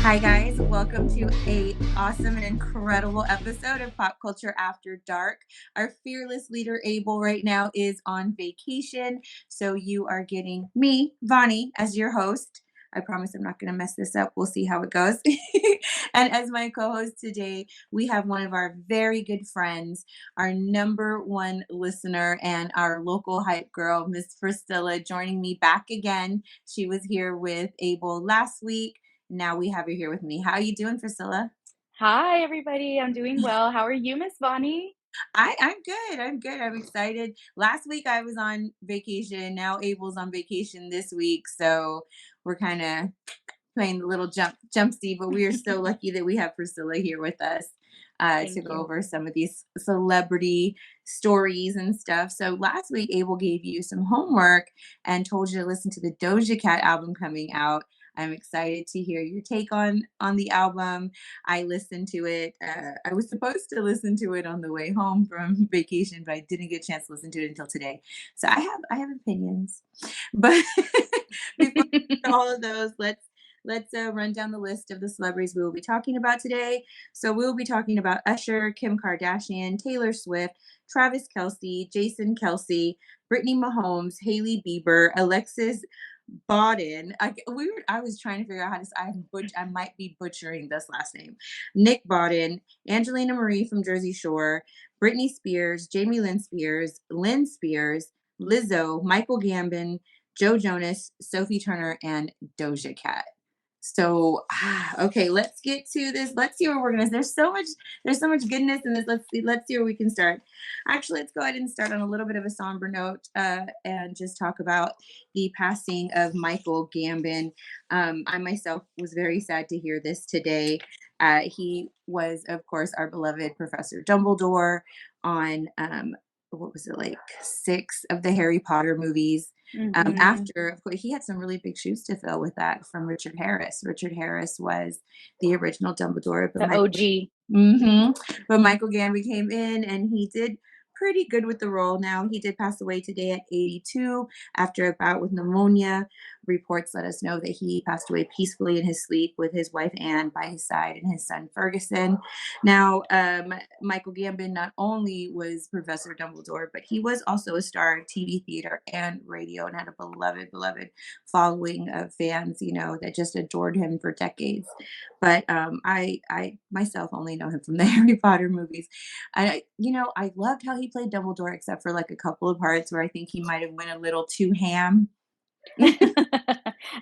Hi guys, welcome to a awesome and incredible episode of Pop Culture After Dark. Our fearless leader Abel right now is on vacation, so you are getting me, Vonnie, as your host. I promise I'm not going to mess this up. We'll see how it goes. And as my co-host today, we have one of our very good friends, our number one listener and our local hype girl, Miss Priscilla, joining me back again. She was here with Abel last week. Now we have you here with me. How are you doing, Priscilla? Hi, everybody. I'm doing well. How are you, Miss Vonnie? I'm good. I'm good. I'm excited. Last week I was on vacation. Now Abel's on vacation this week. So we're kind of playing the little jumpsy, but we are so lucky that we have Priscilla here with us to Thank go you. over some of these celebrity stories and stuff. So last week Abel gave you some homework and told you to listen to the Doja Cat album coming out. I'm excited to hear your take on the album. I listened to it. I was supposed to listen to it on the way home from vacation, but I didn't get a chance to listen to it until today. So I have opinions. But before all of those, let's run down the list of the celebrities we will be talking about today. So we will be talking about Usher, Kim Kardashian, Taylor Swift, Travis Kelsey, Jason Kelsey, Brittany Mahomes, Haley Bieber, Alexis Bodden. I was trying to figure out how to. I might be butchering this last name. Nick Bodden, Angelina Marie from Jersey Shore, Britney Spears, Jamie Lynn Spears, Lizzo, Michael Gambon, Joe Jonas, Sophie Turner, and Doja Cat. So, okay, let's get to this. Let's see where we're gonna. There's so much goodness in this. Let's see where we can start. Actually, let's go ahead and start on a little bit of a somber note and just talk about the passing of Michael Gambon. I myself was very sad to hear this today. He was, of course, our beloved Professor Dumbledore on what was it, like six of the Harry Potter movies. Hmm. After, of course, he had some really big shoes to fill with that from Richard Harris. Richard Harris was the original Dumbledore, but The Michael OG. but Michael Gambon came in and he did pretty good with the role. Now, he did pass away today at 82 after a bout with pneumonia. Reports let us know that he passed away peacefully in his sleep with his wife Anne by his side and his son Ferguson. Now, Michael Gambon not only was Professor Dumbledore, but he was also a star in TV, theater, and radio, and had a beloved following of fans, that just adored him for decades. But I myself only know him from the Harry Potter movies. I loved how he played Dumbledore, except for like a couple of parts where I think he might have went a little too ham.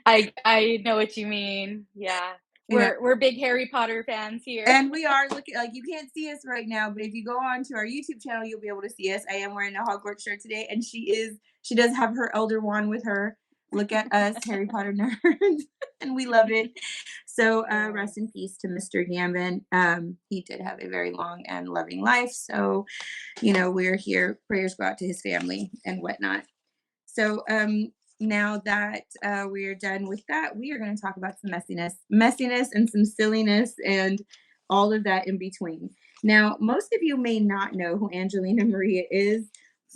I know what you mean. Yeah. you know, We're big Harry Potter fans here. and we are looking like you can't see us right now, but if you go on to our YouTube channel, you'll be able to see us. I am wearing a Hogwarts shirt today, and she does have her Elder Wand with her. Look at us, Harry Potter nerds, and we love it. So rest in Yes. peace to Mr. Gambon. He did have a very long and loving life. So, we're here. Prayers go out to his family and whatnot. So now that we're done with that, we are going to talk about some messiness and some silliness and all of that in between. Now, most of you may not know who Angelina Maria is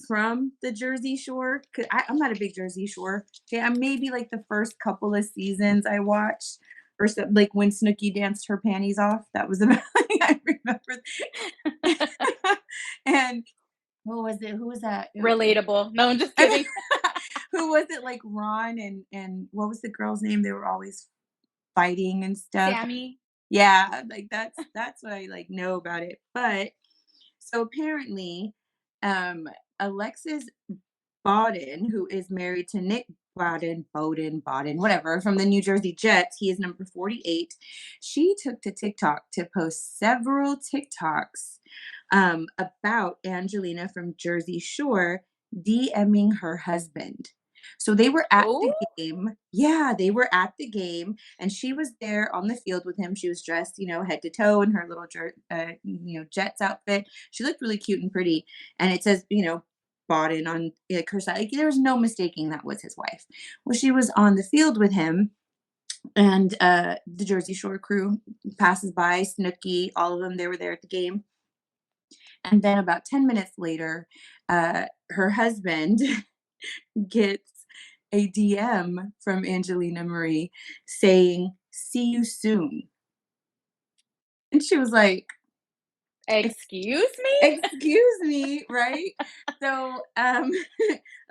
from the Jersey Shore. I'm not a big Jersey Shore. Okay, I'm maybe like the first couple of seasons I watched, or so, like when Snooki danced her panties off. That was about I remember. And what was it? Who was that? Relatable. No, I'm just kidding. Who was it, like Ron and what was the girl's name? They were always fighting and stuff. Sammy. Yeah, like that's what I like know about it. But so apparently, um, Alexis Bodden, who is married to Nick Bowden, whatever, from the New Jersey Jets, he is number 48. She took to TikTok to post several TikToks about Angelina from Jersey Shore DMing her husband. So they were at Oh, the game. Yeah, they were at the game, and she was there on the field with him. She was dressed, head to toe in her little Jets outfit. She looked really cute and pretty. And it says, bought in on like her side. Like, there was no mistaking that was his wife. Well, she was on the field with him, and the Jersey Shore crew passes by, Snooki, all of them. They were there at the game, and then about 10 minutes later, her husband gets a DM from Angelina Marie saying, "See you soon." And she was like, Excuse me? excuse me, right? So,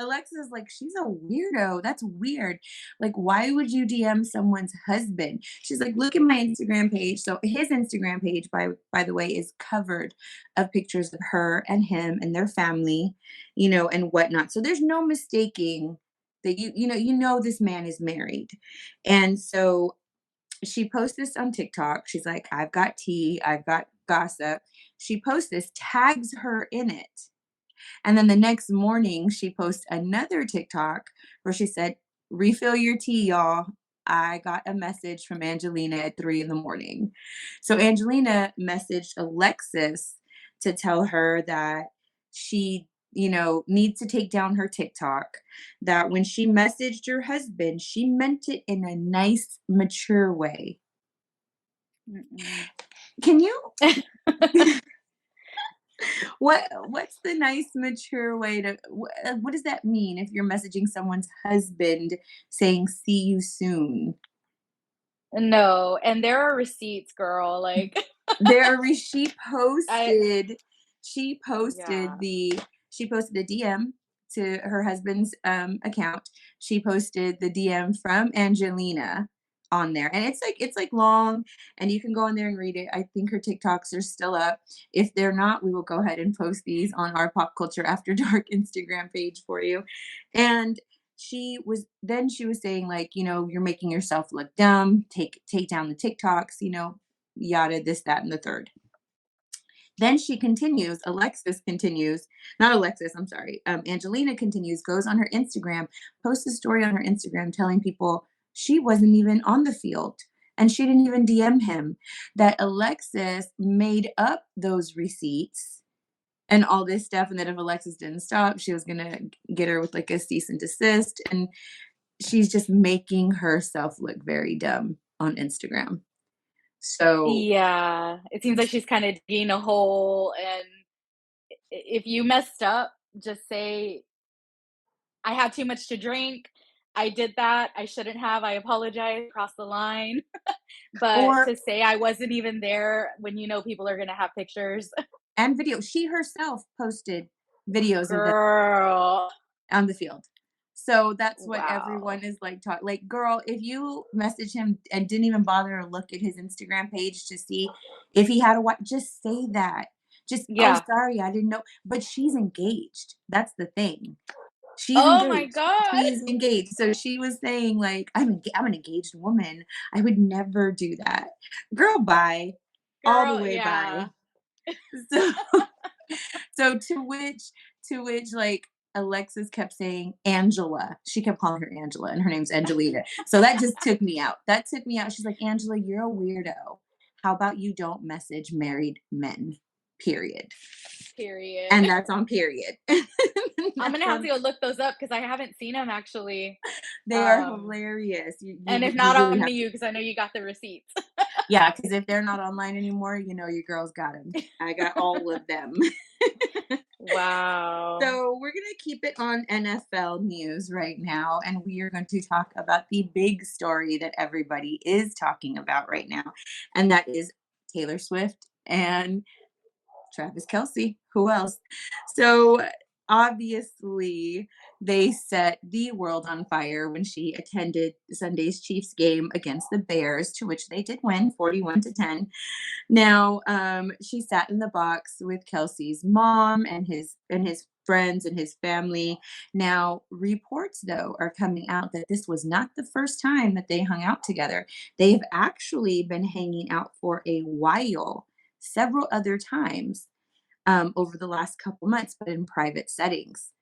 Alexa's like, she's a weirdo. That's weird. Like, why would you DM someone's husband? She's like, look at my Instagram page. So his Instagram page, by the way, is covered of pictures of her and him and their family, and whatnot. So there's no mistaking that you know this man is married. And so she posts this on TikTok. She's like, I've got tea, I've got gossip. She posts this, tags her in it. And then the next morning, she posts another TikTok where she said, refill your tea, y'all. I got a message from Angelina at 3 in the morning. So Angelina messaged Alexis to tell her that she, needs to take down her TikTok, that when she messaged her husband, she meant it in a nice, mature way. Mm-mm. Can you what's the nice mature way to what does that mean if you're messaging someone's husband saying see you soon? No, and there are receipts, girl, like, She I posted she posted yeah. the she posted a DM to her husband's account. She posted the DM from Angelina on there. And it's like long, and you can go in there and read it. I think her TikToks are still up. If they're not, we will go ahead and post these on our Pop Culture After Dark Instagram page for you. And she was saying, like, you're making yourself look dumb. Take down the TikToks, yada, this, that, and the third. Then she continues, Alexis continues, not Alexis, I'm sorry. Angelina continues, goes on her Instagram, posts a story on her Instagram telling people she wasn't even on the field and she didn't even DM him, that Alexis made up those receipts and all this stuff. And that if Alexis didn't stop, she was going to get her with like a cease and desist. And she's just making herself look very dumb on Instagram. So, Yeah, it seems like she's kinda digging a hole, and if you messed up, just say, "I had too much to drink. I did that. I shouldn't have. I apologize. Crossed the line." But or to say I wasn't even there when people are gonna have pictures, and video. She herself posted videos of them girl. on the field. So that's what everyone Wow. is like taught. Like, girl, if you message him and didn't even bother to look at his Instagram page to see if he had a wife, just say that. Just, oh, Yeah. sorry, I didn't know. But she's engaged. That's the thing. She's Oh my engaged. god. She's engaged. So she was saying, like, I'm an engaged woman. I would never do that. Girl, bye. All the Girl, way yeah. bye. So so to which like Alexis kept saying Angela. She kept calling her Angela and her name's Angelina. So that just took me out. That took me out. She's like, Angela, you're a weirdo. How about you don't message married men? Period. Period. And that's on period. I'm That's gonna have to on, go look those up because I haven't seen them actually. they are Um, hilarious. You, and you if you not, really I'm gonna have to. you because I know you got the receipts. Yeah, because if they're not online anymore, your girl's got them. I got all of them. Wow. So we're going to keep it on NFL news right now, and we are going to talk about the big story that everybody is talking about right now, and that is Taylor Swift and Travis Kelce. Who else? So obviously, they set the world on fire when she attended Sunday's Chiefs game against the Bears, to which they did win 41-10. Now, she sat in the box with Kelsey's mom and his friends and his family. Now, reports though are coming out that this was not the first time that they hung out together. They've actually been hanging out for a while, several other times over the last couple months, but in private settings.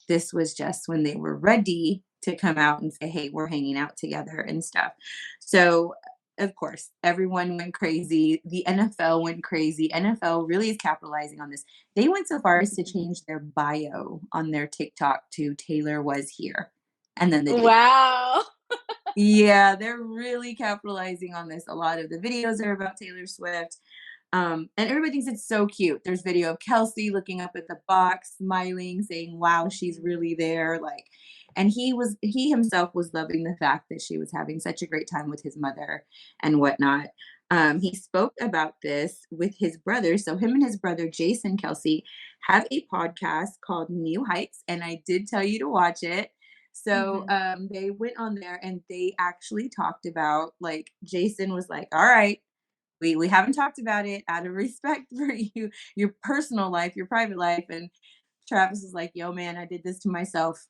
This was just when they were ready to come out and say, hey, we're hanging out together and stuff. So, of course, everyone went crazy. The NFL went crazy. NFL really is capitalizing on this. They went so far as to Mhm. change their bio on their TikTok to Taylor was here. And then the date. Wow. Yeah, they're really capitalizing on this. A lot of the videos are about Taylor Swift. And everybody thinks it's so cute. There's video of Kelsey looking up at the box, smiling, saying, wow, she's Mhm. really there. Like, and he himself was loving the fact that she was having such a great time with his mother and whatnot. He spoke about this with his brother. So him and his brother Jason Kelsey have a podcast called New Heights, and I did tell you to watch it. So Mhm. they went on there and they actually talked about, like, Jason was like, "All right, we haven't talked about it out of respect for you, your personal life, your private life." And Travis is like, "Yo, man, I did this to myself.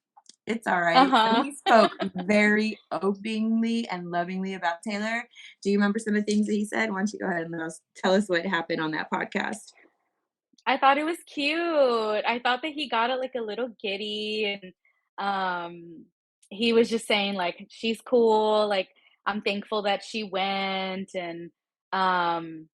It's all right." So Uh-huh. he spoke very openly and lovingly about Taylor. Do you remember some of the things that he said? Why don't you go ahead and tell us what happened on that podcast? I thought it was cute. I thought that he got it, like, a little giddy, and, he was just saying, like, "She's cool, like, I'm thankful that she went," and, um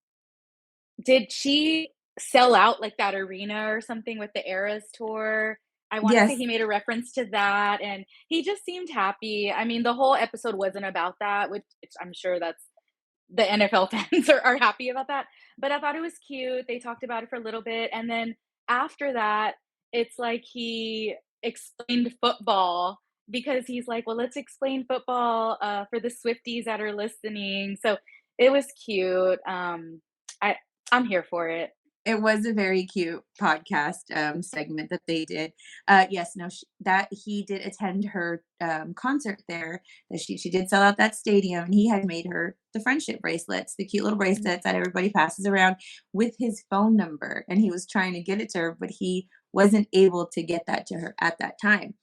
did she sell out, like, that arena or something with the Eras Tour? I wanna say Yes, he made a reference to that, and he just seemed happy. I mean, the whole episode wasn't about that, which I'm sure that's the NFL fans are happy about that, but I thought it was cute. They talked about it for a little bit, and then after that, it's like he explained football because he's like, "Well, let's explain football, for the Swifties that are listening." So, it was cute. I I'm here for it. it was a very cute podcast segment that they did. Yes, no, that he did attend her concert there. That she did sell out that stadium, and he had made her the friendship bracelets, the cute little bracelets that everybody passes around with his phone number. And he was trying to get it to her, but he wasn't able to get that to her at that time.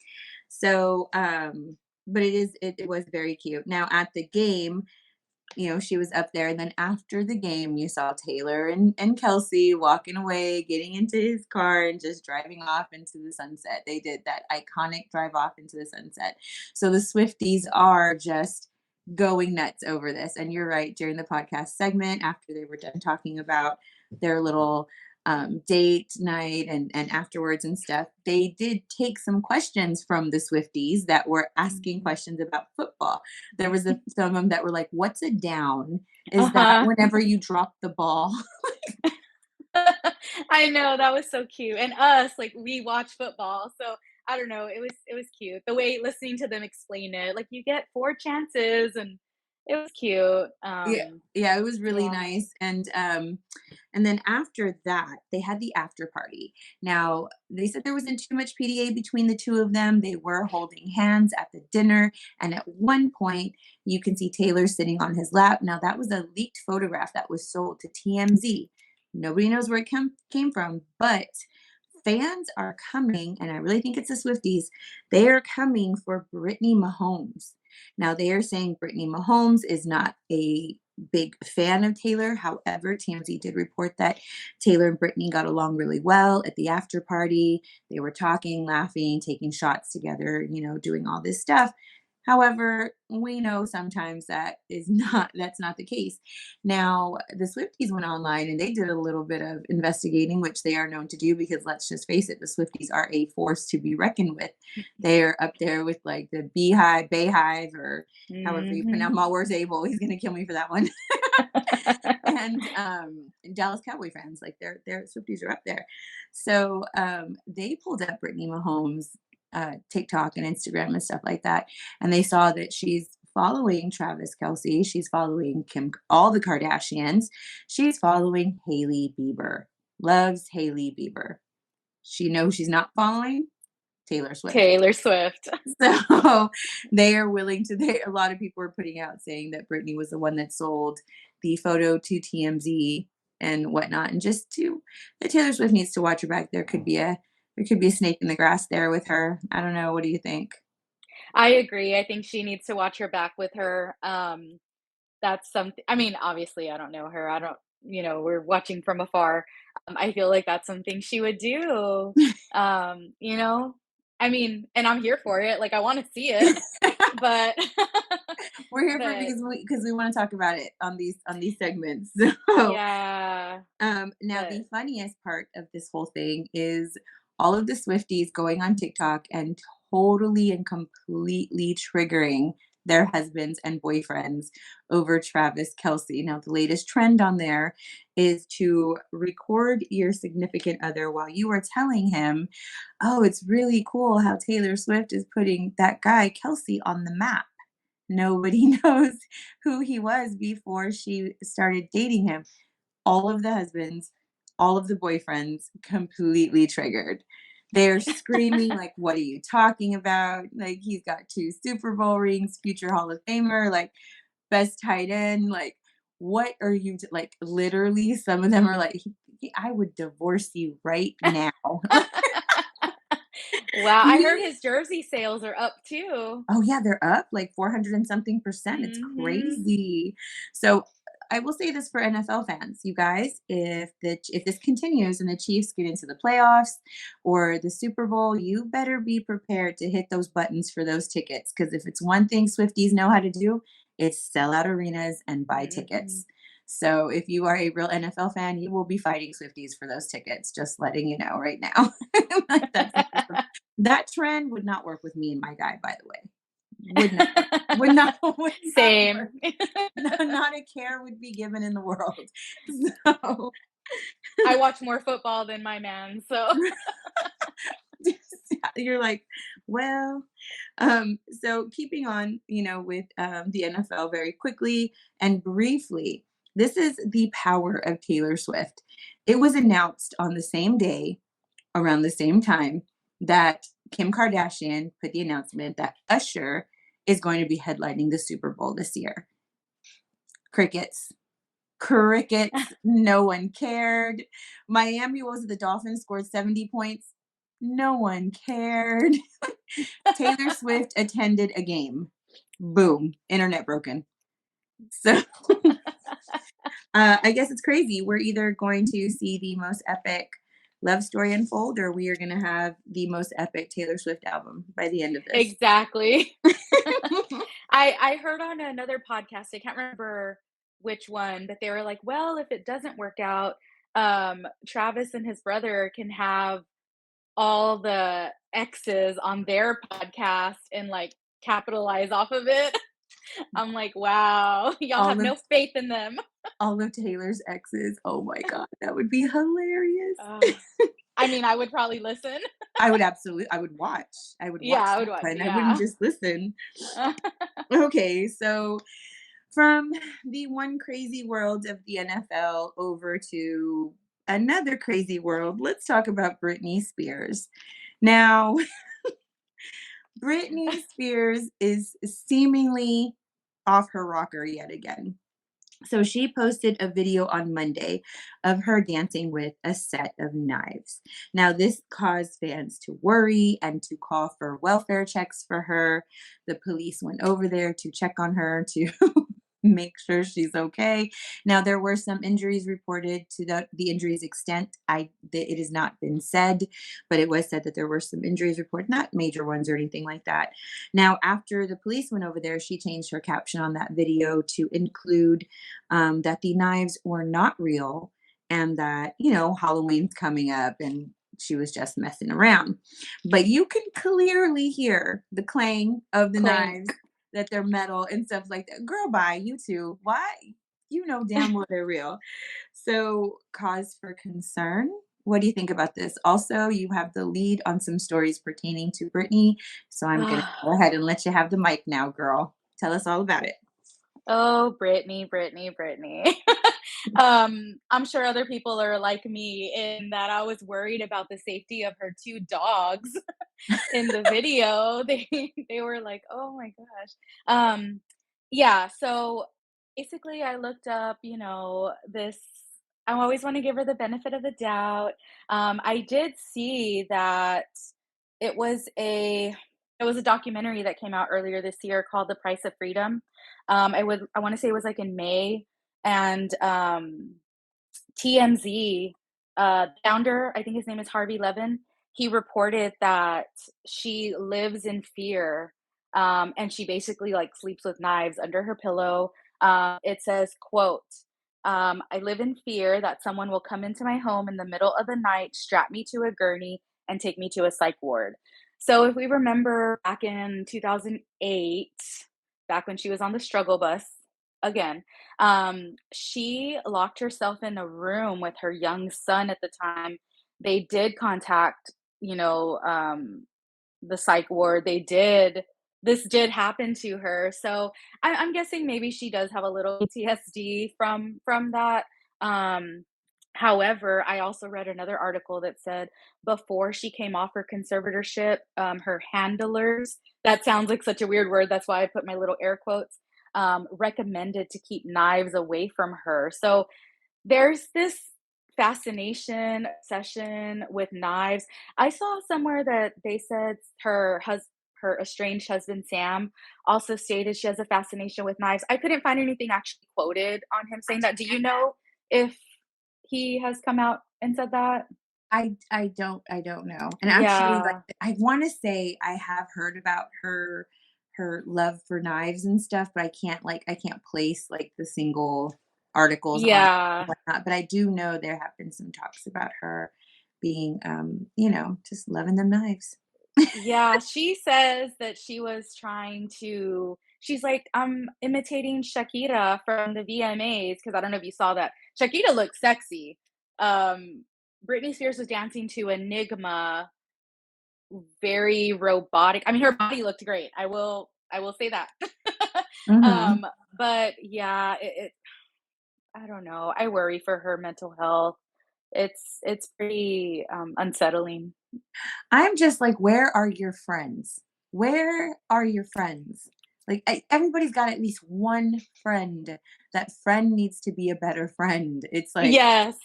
So, but it was very cute. Now at the game, she was up there. And then after the game, you saw Taylor and Kelsey walking away, getting into his car and just driving off into the sunset. They did that iconic drive off into the sunset. So the Swifties are just going nuts over this. And you're right, during the podcast segment, after they were done talking about their little date night and afterwards and stuff, they did take some questions from the Swifties that were asking Mhm. questions about football. There was some of them that were like, "What's a down? Is that Uh-huh. whenever you drop the ball?" I know, that was so cute, and us, like, we watch football, so I don't know, it was cute. The way listening to them explain it, like, you get 4 chances, and it was cute. Yeah, yeah, it was really Yeah. nice. And then after that, they had the after party. Now, they said there wasn't too much PDA between the two of them. They were holding hands at the dinner, and at one point, you can see Taylor sitting on his lap. Now, that was a leaked photograph that was sold to TMZ. Nobody knows where it came from, but fans are coming, and I really think it's the Swifties. They are coming for Brittany Mahomes. Now, they are saying Brittany Mahomes is not a big fan of Taylor. However, TMZ did report that Taylor and Brittany got along really well at the after party. They were talking, laughing, taking shots together, doing all this stuff. However, we know sometimes that's not the case. Now, the Swifties went online and they did a little bit of investigating, which they are known to do because let's just face it, the Swifties are a force to be reckoned with. They're up there with like the Beehive, Bayhive, or however you pronounce Mhm. my words, Abel. He's gonna kill me for that one. And Dallas Cowboy fans, like their Swifties are up there. So they pulled up Brittany Mahomes TikTok and Instagram and stuff like that, and they saw that she's following Travis Kelsey, she's following all the Kardashians, she's following Haley Bieber. Loves Haley Bieber. She knows she's not following Taylor Swift. Taylor Swift. So they are willing to. A lot of people are putting out saying that Britney was the one that sold the photo to TMZ and whatnot, and just to that Taylor Swift needs to watch her back. There could be a snake in the grass there with her. I don't know. What do you think? I agree, I think she needs to watch her back with her. That's something. I mean, obviously, I don't know her. I don't we're watching from afar. I feel like that's something she would do. Um, you know? I mean, and I'm here for it, like, I wanna see it, but We're here for it but because we want to talk about it on these segments. So yeah, now but the funniest part of this whole thing is all of the Swifties going on TikTok and totally and completely triggering their husbands and boyfriends over Travis Kelsey. Now, the latest trend on there is to record your significant other while you are telling him, "Oh, it's really cool how Taylor Swift is putting that guy Kelsey on the map." Nobody knows who he was before she started dating him. All of the husbands, all of the boyfriends completely triggered. They're screaming like, "What are you talking about? Like, he's got 2 Super Bowl rings, future Hall of Famer, like, best tight end, like, what are you t" like, literally, some of them are like, "I would divorce you right now." Wow, I heard Me his jersey sales are up too. Oh, yeah, they're up like 400 and something percent. It's Mhm. crazy. So, I will say this for NFL fans, you guys, if this continues and the Chiefs get into the playoffs or the Super Bowl, you better be prepared to hit those buttons for those tickets. Because if it's one thing Swifties know how to do, it's sell out arenas and buy Mhm. tickets. So, if you are a real NFL fan, you will be fighting Swifties for those tickets, just letting you know right now. Like, that trend would not work with me and my guy, by the way. Would not work. Would not would not work. Same. No, not a care would be given in the world. So, I watch more football than my man, so you're like, well, so keeping on, with the NFL very quickly and briefly, this is the power of Taylor Swift. It was announced on the same day, around the same time, that Kim Kardashian put the announcement that Usher is going to be headlining the Super Bowl this year. Crickets. Crickets. No one cared. Miami, what was it? The Dolphins scored 70 points. No one cared. Taylor Swift attended a game. Boom. Internet broken. So I guess it's crazy. We're either going to see the most epic love story unfold, or we are going to have the most epic Taylor Swift album by the end of this. exactly. I heard on another podcast, I can't remember which one, but they were like, "Well, if it doesn't work out, Travis and his brother can have all the exes on their podcast and, like, capitalize off of it." I'm like, "Wow, y'all all have of no faith in them." all of Taylor's exes. Oh my god, that would be hilarious. Ugh. I mean, I would probably listen. I would watch. I would Yeah, watch I that would watch, one. I wouldn't yeah. just listen. Okay, so from the one crazy world of the NFL over to another crazy world, let's talk about Britney Spears. Now, Britney Spears is seemingly off her rocker yet again. So she posted a video on Monday of her dancing with a set of knives. Now, this caused fans to worry and to call for welfare checks for her. The police went over there to check on her to make sure she's okay. Now, there were some injuries reported. To the injuries extent, it has not been said, but it was said that there were some injuries reported, not major ones or anything like that. Now, after the police went over there, she changed her caption on that video to include that the knives were not real and that, Halloween's coming up and she was just messing around. But you can clearly hear the clang of the knives, Clink. that they're metal and stuff like that. Girl, bye, you too. Why? You know damn well they're real. So, cause for concern. What do you think about this? Also, you have the lead on some stories pertaining to Brittany. So, I'm going to go ahead and let you have the mic now, girl. Tell us all about it. Oh, Brittany, Brittany, Brittany. I'm sure other people are like me in that I was worried about the safety of her 2 dogs in the video. They were like, "Oh my gosh." Yeah, so basically I looked up, this I always wanna give her the benefit of the doubt. I did see that it was a it was a documentary that came out earlier this year called The Price of Freedom. I wanna say it was, like, in May, and, TMZ, founder, I think his name is Harvey Levin, he reported that she lives in fear, and she basically, like, sleeps with knives under her pillow. It says, quote, "I live in fear that someone will come into my home in the middle of the night, strap me to a gurney, and take me to a psych ward." So if we remember back in 2008, back when she was on the struggle bus, again, she locked herself in a room with her young son at the time. They did contact, you know, um, the psych ward. They did this did happen to her. So I'm guessing maybe she does have a little PTSD from that. Um, However, I also read another article that said before she came off her conservatorship, her handlers, that sounds like such a weird word. That's why I put my little air quotes, recommended to keep knives away from her. So there's this fascination, obsession with knives. I saw somewhere that they said her estranged husband, Sam, also stated she has a fascination with knives. I couldn't find anything actually quoted on him saying that. Do you know if he has come out and said that? I don't know. And actually, like, Yeah. I wanna say I have heard about her love for knives and stuff, but I can't place, like, the single articles on it and Yeah. whatnot, but I do know there have been some talks about her being, just loving them knives. Yeah, she says that she was trying to she's like, "I'm imitating Shakira from the VMAs," because I don't know if you saw that. Shakira looks sexy. Um, Britney Spears was dancing to Enigma, very robotic. I mean, her body looked great. I will say that. Mhm. Um, but yeah, I don't know. I worry for her mental health. It's pretty, unsettling. I'm just like, "Where are your friends? Where are your friends?" Like, everybody's got at least one friend. That friend needs to be a better friend. It's like, Yes.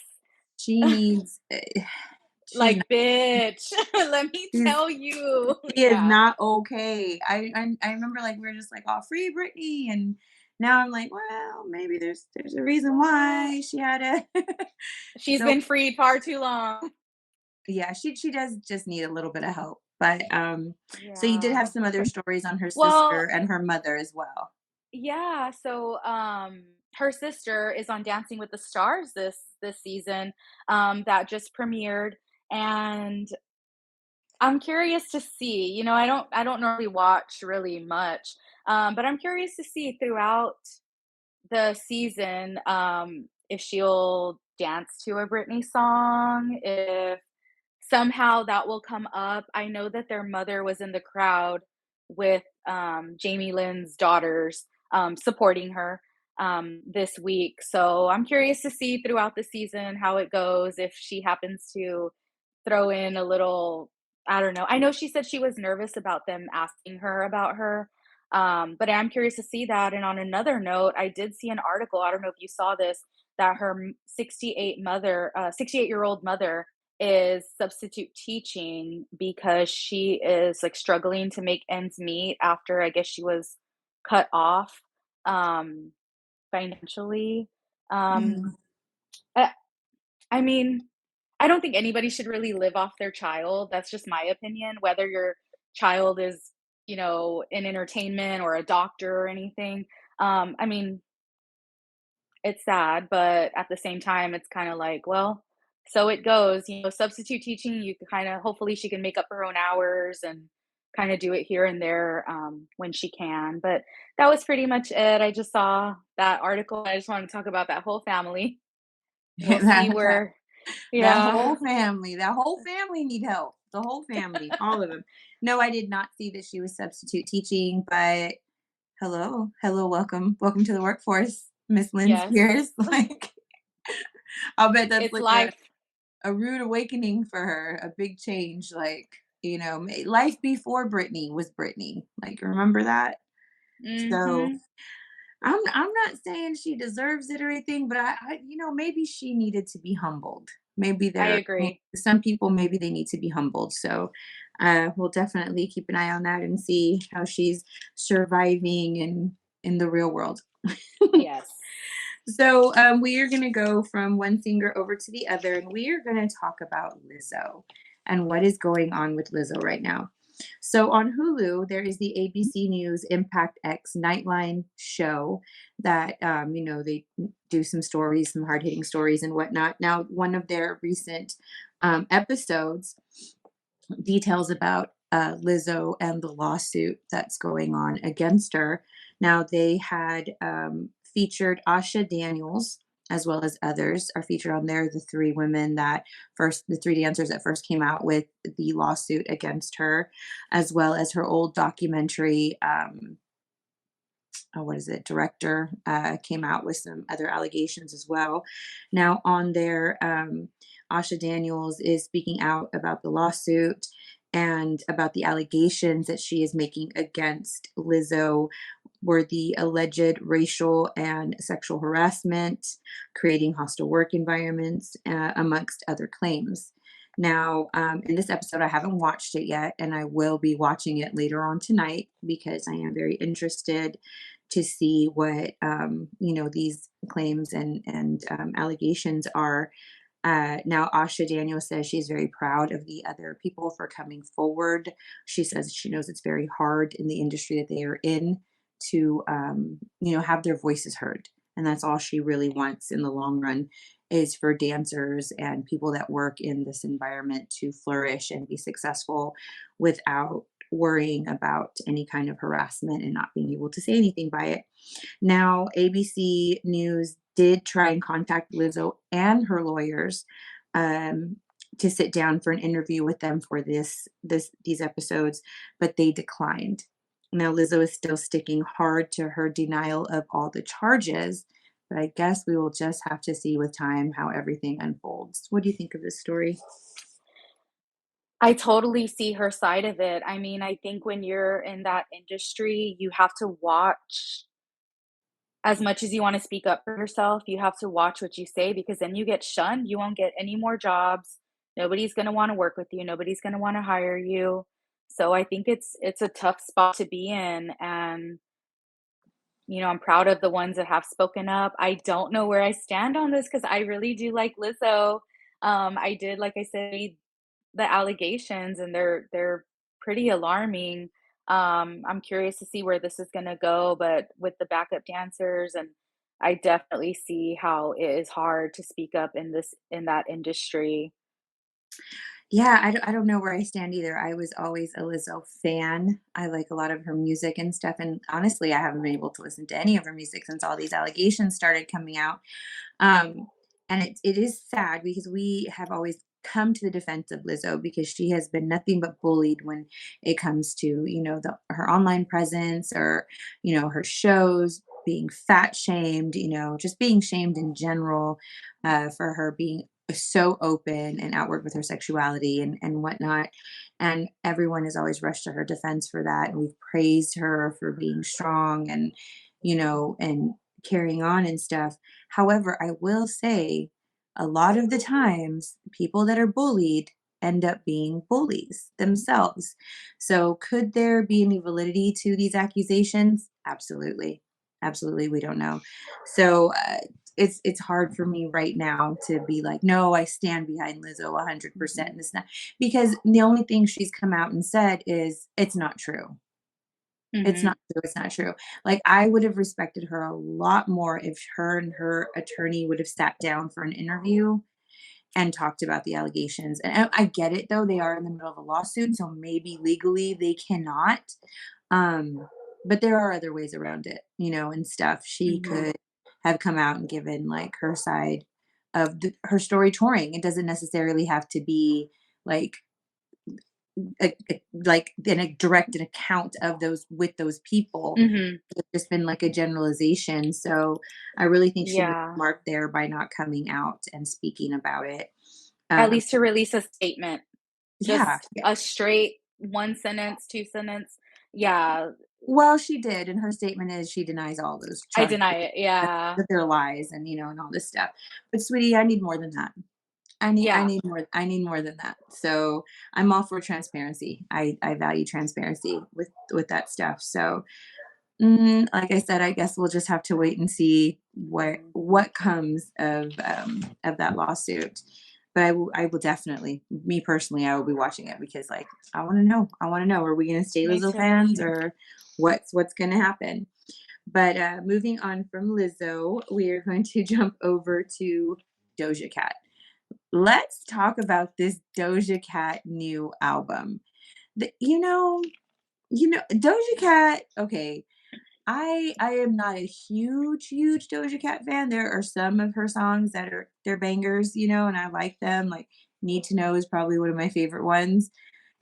she needs she's not Like, "Bitch, let me she's tell you." she is Yeah. not okay. I remember, like, we were just like, "Oh, free Britney," and now I'm like, "Well, maybe there's a reason Well, why she had a." she's So, been freed far too long. yeah, she does just need a little bit of help, but, so you did have Yeah. some other stories on her sister Well, and her mother as well. yeah, so, her sister is on Dancing with the Stars this season, that just premiered, and I'm curious to see, I don't normally watch really much, but I'm curious to see throughout the season, if she'll dance to a Britney song, if somehow that will come up. I know that their mother was in the crowd with, Jamie Lynn's daughters, supporting her, this week, so I'm curious to see throughout the season how it goes, if she happens to throw in a little I don't know. I know she said she was nervous about them asking her about her, but I'm curious to see that, and on another note, I did see an article, I don't know if you saw this, that her 68-year-old mother is substitute teaching because she is, like, struggling to make ends meet after, I guess, she was cut off, um, financially. Um, Mhm. I I mean, I don't think anybody should really live off their child. That's just my opinion, whether your child is, in entertainment or a doctor or anything. I mean, it's sad, but at the same time, it's kind of like, well, so it goes. Substitute teaching, you can kind of hopefully she can make up her own hours and kind of do it here and there when she can. But that was pretty much it. I just saw that article. I just wanted to talk about that whole family. We'll see That where, yeah. that whole family need help. The whole family, all of them. No, I did not see that she was substitute teaching, but hello, welcome to the workforce, Miss Lynn Yes. Spears. Like, I'll bet that's It's like life. a rude awakening for her, a big change. Like, life before Britney was Britney. Like, remember that? So Mhm. I'm not saying she deserves it or anything, but maybe she needed to be humbled. Maybe I there agree. some people, maybe they need to be humbled. So we'll definitely keep an eye on that and see how she's surviving in the real world. Yes. So we are going to go from one singer over to the other, and we are going to talk about Lizzo and what is going on with Lizzo right now. So on Hulu, there is the ABC News Impact X Nightline show that they do some stories, some hard hitting stories and whatnot. Now, one of their recent episodes details about Lizzo and the lawsuit that's going on against her. Now, they had featured Asha Daniels, as well as others are featured on there. The three dancers that first came out with the lawsuit against her, as well as her old documentary. What is it? Director came out with some other allegations as well. Now on there, Asha Daniels is speaking out about the lawsuit and about the allegations that she is making against Lizzo were the alleged racial and sexual harassment, creating hostile work environments, amongst other claims. Now, in this episode, I haven't watched it yet, and I will be watching it later on tonight because I am very interested to see what these claims and allegations are. Now, Asha Daniel says she's very proud of the other people for coming forward. She says she knows it's very hard in the industry that they are in to, have their voices heard. And that's all she really wants in the long run is for dancers and people that work in this environment to flourish and be successful without worrying about any kind of harassment and not being able to say anything by it. Now, ABC News did try and contact Lizzo and her lawyers um, to sit down for an interview with them for these episodes, but they declined. Now, Lizzo is still sticking hard to her denial of all the charges, but I guess we will just have to see with time how everything unfolds. What do you think of this story? I totally see her side of it. I mean, I think when you're in that industry, you have to watch as much as you wanna speak up for yourself, you have to watch what you say because then you get shunned, you won't get any more jobs, nobody's gonna wanna work with you, nobody's gonna wanna hire you. So I think it's a tough spot to be in, and, I'm proud of the ones that have spoken up. I don't know where I stand on this because I really do like Lizzo. I did, like I said, read the allegations, and they're pretty alarming. I'm curious to see where this is gonna go, but with the backup dancers, and I definitely see how it is hard to speak up in that industry. Yeah, I don't know where I stand either. I was always a Lizzo fan. I like a lot of her music and stuff, and honestly, I haven't been able to listen to any of her music since all these allegations started coming out. Um, and it is sad because we have always come to the defense of Lizzo because she has been nothing but bullied when it comes to, her online presence or, her shows, being fat shamed, just being shamed in general, for her being so open and outward with her sexuality and whatnot. And everyone has always rushed to her defense for that. And we've praised her for being strong and carrying on and stuff. However, I will say a lot of the times, people that are bullied end up being bullies themselves. So, could there be any validity to these accusations? Absolutely. Absolutely, we don't know. So, it's hard for me right now to be like, no, I stand behind Lizzo 100% Mhm. and this and that, because the only thing she's come out and said is it's not true. It's not Mhm. true, it's not true. Like, I would have respected her a lot more if her and her attorney would have sat down for an interview and talked about the allegations, and I get it, though, they are in the middle of a lawsuit, so maybe legally they cannot, um, but there are other ways around it, and stuff. She Mhm. could have come out and given, like, her side of her story touring. It doesn't necessarily have to be, like, like in a direct an account of those with those people. Mhm. It's just been like a generalization. So I really think she was Yeah. smart there by not coming out and speaking about it. At Um, least to release a statement. yeah, Just yeah. a straight 1 sentence, 2 sentence. Yeah, Well, she did, and her statement is she denies all those I charges, deny it. Yeah. that they're lies and all this stuff. But sweetie, I need more than that. I Yeah. need more. I need more than that. So I'm all for transparency. I value transparency with that stuff. So like I said, I guess we'll just have to wait and see what comes of that lawsuit. But I will definitely, me personally, I will be watching it because like I want to know. I want to know, are we going to stay Me Lizzo too. fans or what's going to happen? But moving on from Lizzo, we are going to jump over to Doja Cat. Let's talk about this Doja Cat new album. The, you know, Doja Cat. Okay, I am not a huge Doja Cat fan. There are some of her songs that are they're bangers, and I like them. Like Need to Know is probably one of my favorite ones.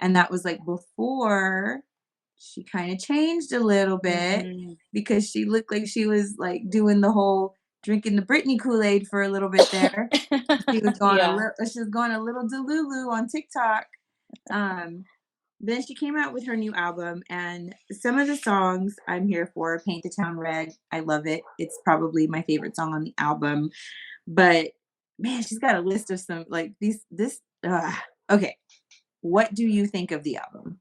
And that was like before she kind of changed a little bit Mhm. because she looked like she was like doing the whole drinking the Britney Kool-Aid for a little bit there. Yeah. She was going a little delulu on TikTok. Um then she came out with her new album, and some of the songs I'm here for. Paint the Town Red. I love it. It's probably my favorite song on the album. But man, she's got a list of some like this okay. What do you think of the album?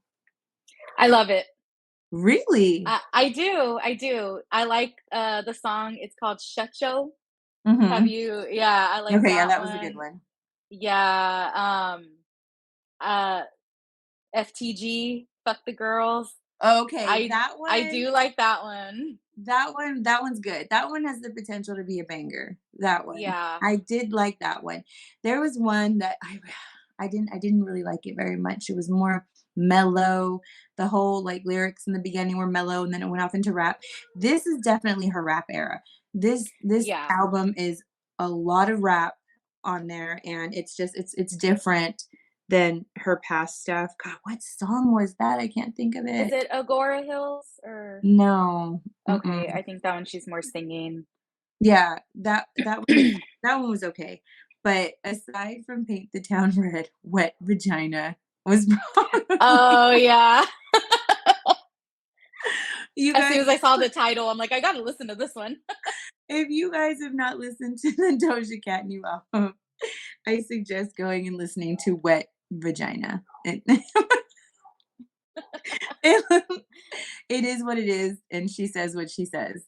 I love it. Really? I do, I do. I like, the song, it's called "Shutcho." Have Mhm. you Yeah, I like Okay, yeah, that that was a good one. one. Yeah, uh, FTG, "Fuck the Girls." Okay, I do like that one. that one's good. That one has the potential to be a banger. That one. Yeah. I did like that one. There was one that I didn't really like it very much. It was more mellow. The whole like lyrics in the beginning were mellow and then it went off into rap. This is definitely her rap era. This Yeah. album is a lot of rap on there and it's different than her past stuff. God, what song was that? I can't think of Is it. it Agora Hills or No. okay, Mm-mm. I think that one she's more singing. Yeah, that one was okay. But aside from Paint the Town Red, Wet Vagina was probably Oh, yeah. you As soon guys as I saw the title, I'm like, "I gotta listen to this one." if you guys have not listened to the Doja Cat new album, I suggest going and listening to Wet Vagina. It it is what it is, and she says what she says.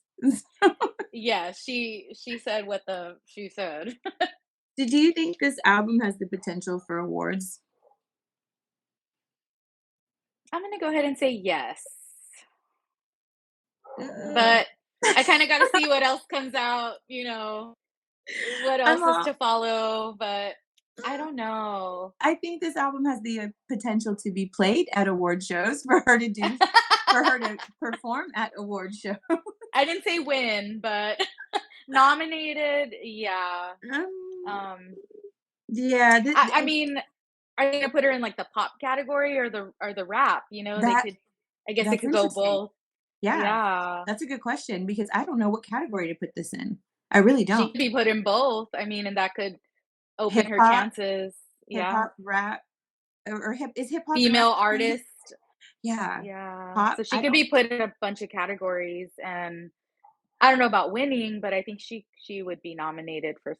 Yeah, she said what she said. Do you think this album has the potential for awards? I'm gonna go ahead and say yes, Uh, but I kinda gotta see what else comes out, what I'm else is all to follow, but I don't know. I think this album has the potential to be played at award shows for her to perform at award shows. I didn't say win, but nominated, yeah. Um, Um, yeah, I mean, are they gonna put her in, like, the pop category or the rap, They that could I guess it that's could go interesting. both. Yeah, Yeah. that's a good question because I don't know what category to put this in. I really She don't. could be put in both, I mean, and that could open Hip her hop, chances. Yeah. rap, or hip hop and rap Female the same? artist. Yeah, Yeah. pop. So she I could don't. be put in a bunch of categories, and I don't know about winning, but I think she would be nominated for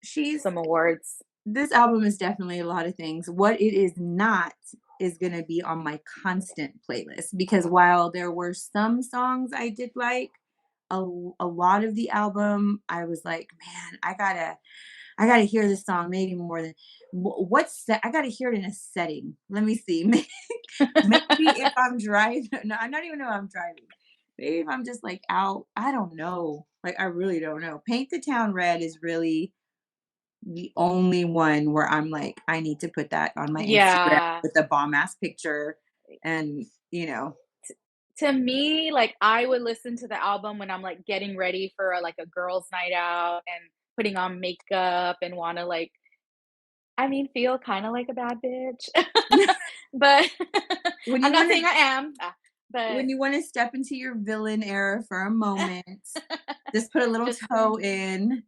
She's some awards. this album is definitely a lot of things. What it is not is going to be on my constant playlist because while there were some songs I did like, a lot of the album I was like, man, I gotta hear this song maybe more than I gotta hear it in a setting. Let me see. Maybe if I'm driving. No, I don't even know if I'm driving. Maybe if I'm just like out. I don't know. Like I really don't know. Paint the Town Red is really the only one where I'm like, I need to put that on my Instagram Yeah. with a bomb ass picture and, you know, To me, like, I would listen to the album when I'm, like, getting ready for, like, a girls' night out and putting on makeup and wanna, like, I mean, feel kinda like a bad bitch. But when I'm you not wanna saying I am, but when you wanna step into your villain era for a moment, just put a little just toe in.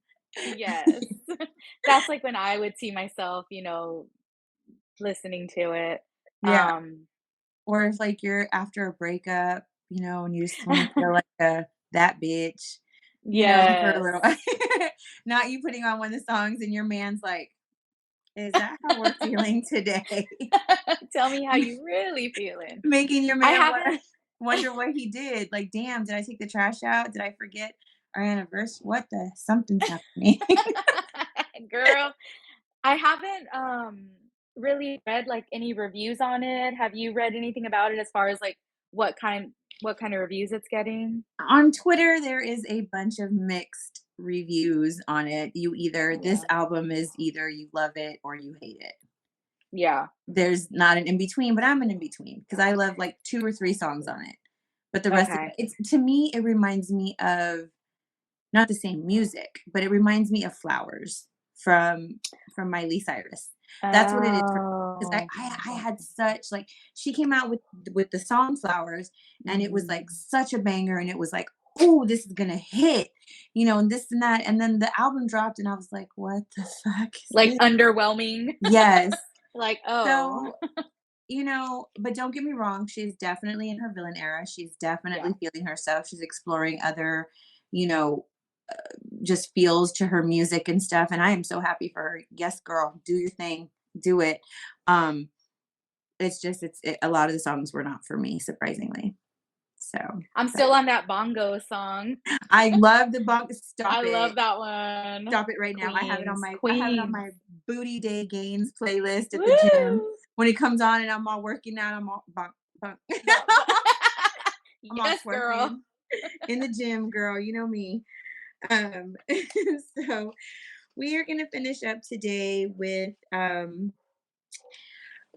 yes. That's, like, when I would see myself, listening to it. Yeah. Um Or if like you're after a breakup, and you just wanna feel like a that bitch, for a Yes. little not you putting on one of the songs and your man's like, "Is that how we're feeling today?" Tell me how you really feeling. Making your I man haven't wonder what he did. Like, "Damn, did I take the trash out? Did I forget our anniversary? What the something's happening." Girl, I haven't, really read, like, any reviews on it. Have you read anything about it as far as, like, what kind of reviews it's getting? On Twitter, there is a bunch of mixed reviews on it. This Yeah. album is either you love it or you hate it. Yeah. There's not an in between, but I'm an in between because I love like 2 or 3 songs on it. but the rest of Okay. it's to me, it reminds me of not the same music, but it reminds me of Flowers from Miley Cyrus. That's what it is for me, 'cause Oh. I had such like she came out with the song Flowers, and it was, like, Mhm. such a banger, and it was like, "Oh, this is gonna hit," and this and that, and then the album dropped, and I was like, "What the fuck is Like, this?" underwhelming? Yes. Like, "Oh." So, but don't get me wrong, she's definitely in her villain era, she's Yeah. definitely feeling herself, she's exploring other, you know, just feels to her music and stuff, and I am so happy for her. Yes, girl, do your thing, do it. Um, it's just a lot of the songs were not for me, surprisingly. So, I'm but still on that bongo song. I love the bump. I love that one. Stop it right now. Queens, I have it on queens. my Booty Day Gains playlist at the gym. Woo! When it comes on and I'm all working out, I'm all bump, bump. Bu I'm all Yes, girl. twerking in the gym, girl. You know me. Um, so we are gonna finish up today with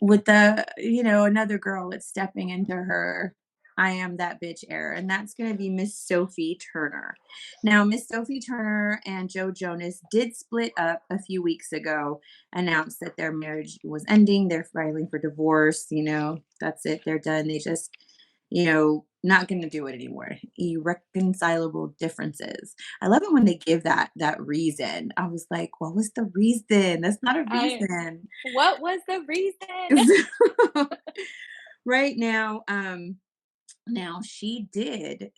another girl that's stepping into her I am that bitch era, and that's going to be Miss Sophie Turner. Now, Miss Sophie Turner and Joe Jonas did split up a few weeks ago, announced that their marriage was ending. They're filing for divorce. That's it. They're done. They just, not going to do it anymore. Irreconcilable differences. I love it when they give that reason. I was like, what was the reason? That's not a I reason. What was the reason? Right now, she did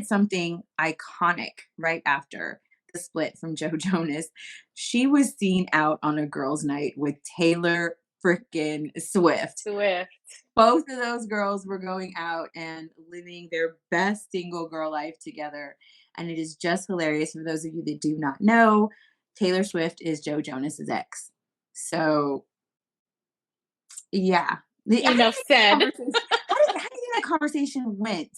something iconic right after the split from Joe Jonas. She was seen out on a girls' night with Taylor frickin' Swift. Swift. Both of those girls were going out and living their best single girl life together. And it is just hilarious. For those of you that do not know, Taylor Swift is Joe Jonas's ex. So yeah. How do you Enough think that said. conversation how do you think that conversation went?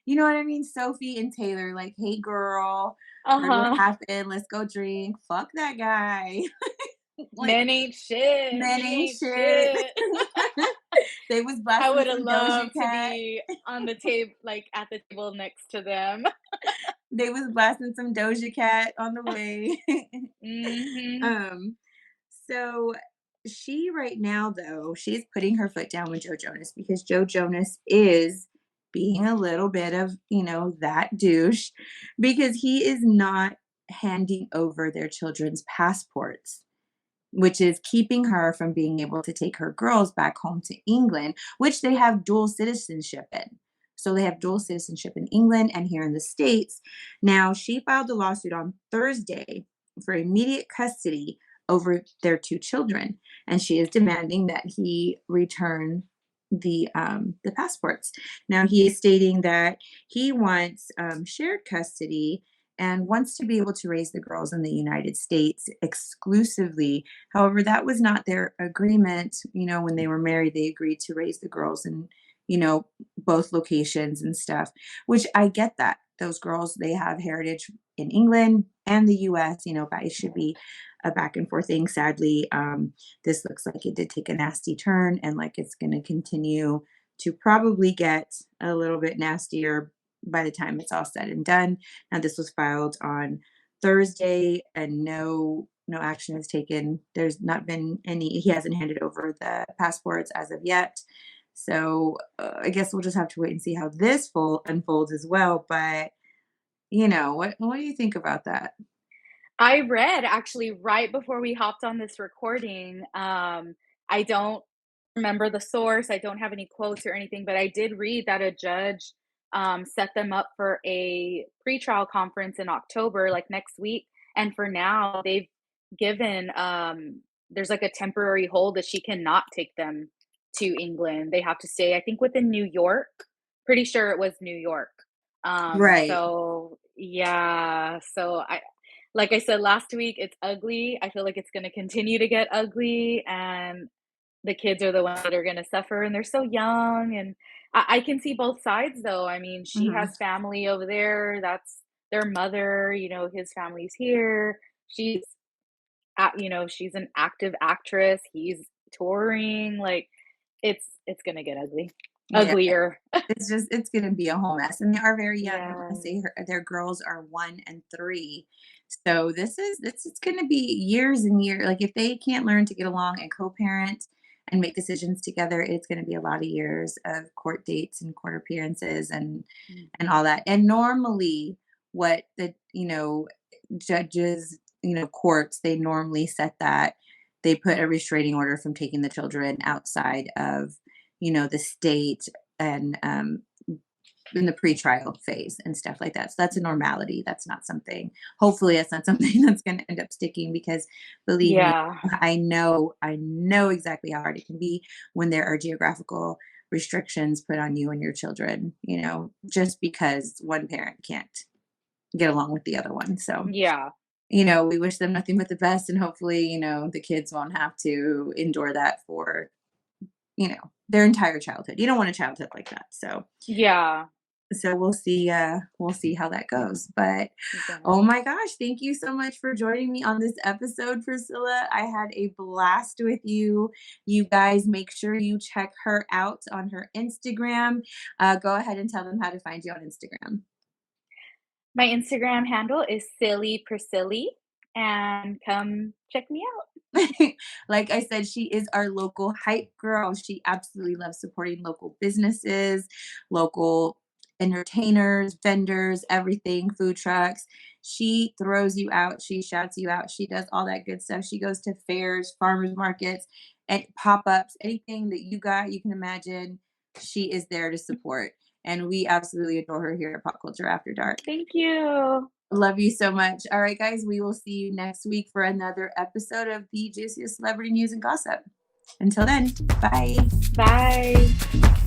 You know what I mean? Sophie and Taylor, like, "Hey, girl, heard what Uh-huh. happened. Let's go drink. Fuck that guy." Like, Men ain't shit. men He ain't ain't shit. shit. They was I blasting would have some Doja loved to Cat. be on the table, like, at the table next to them. They was blasting some Doja Cat on the way. Mhm. Um, so she right now though, she's putting her foot down with Joe Jonas because Joe Jonas is being a little bit of, that douche because he is not handing over their children's passports, which is keeping her from being able to take her girls back home to England, which they have dual citizenship in. So they have dual citizenship in England and here in the States. Now, she filed a lawsuit on Thursday for immediate custody over their two children, and she is demanding that he return the passports. Now, he is stating that he wants shared custody and wants to be able to raise the girls in the United States exclusively. However, that was not their agreement. When they were married, they agreed to raise the girls in, both locations and stuff, which I get that. Those girls, they have heritage in England and the US, but it should be a back and forth thing. Sadly, this looks like it did take a nasty turn and like it's going to continue to probably get a little bit nastier by the time it's all said and done. Now, this was filed on Thursday, and no action is taken. There's not been any. He hasn't handed over the passports as of yet. So I guess we'll just have to wait and see how this full unfolds as well. But what do you think about that? I read actually right before we hopped on this recording. I don't remember the source. I don't have any quotes or anything, but I did read that a judge set them up for a pretrial conference in October, like next week. And for now, they've given there's like a temporary hold that she cannot take them to England. They have to stay, I think, within New York. Pretty sure it was New York. Right. So yeah, so I like I said last week, it's ugly. I feel like it's gonna continue to get ugly, and the kids are the ones that are gonna suffer, and they're so young, and I can see both sides, though. I mean, she Hmm. has family over there, that's their mother, his family's here. She's an active actress, he's touring, like, it's gonna get ugly. Yeah. uglier. It's gonna be a whole mess, and they are very young. I wanna Yes. say their girls are 1 and 3. So this is gonna be years and years. Like, if they can't learn to get along and co-parent and make decisions together, it's gonna be a lot of years of court dates and court appearances and Mhm. all that. And normally what the, judges, courts, they normally set that they put a restraining order from taking the children outside of, the state and in the pretrial phase and stuff like that. So that's a normality. That's not something, hopefully that's not something that's going to end up sticking because believe me, Yeah. I know exactly how hard it can be when there are geographical restrictions put on you and your children, just because one parent can't get along with the other one. So, Yeah. we wish them nothing but the best and hopefully, the kids won't have to endure that for, their entire childhood. You don't want a childhood like that. Yeah. So we'll see how that goes. But Yeah. oh my gosh, thank you so much for joining me on this episode, Priscilla. I had a blast with you. You guys make sure you check her out on her Instagram. Go ahead and tell them how to find you on Instagram. My Instagram handle is silly Priscilly, and come check me out. Like I said, she is our local hype girl. She absolutely loves supporting local businesses, local entertainers, vendors, everything, food trucks. She throws you out. She shouts you out. She does all that good stuff. She goes to fairs, farmers markets, and pop ups, anything that you can imagine. She is there to support. And we absolutely adore her here at Pop Culture After Dark. Thank you. Love you so much. All right, guys, we will see you next week for another episode of the juiciest celebrity news and gossip. Until then, bye. Bye.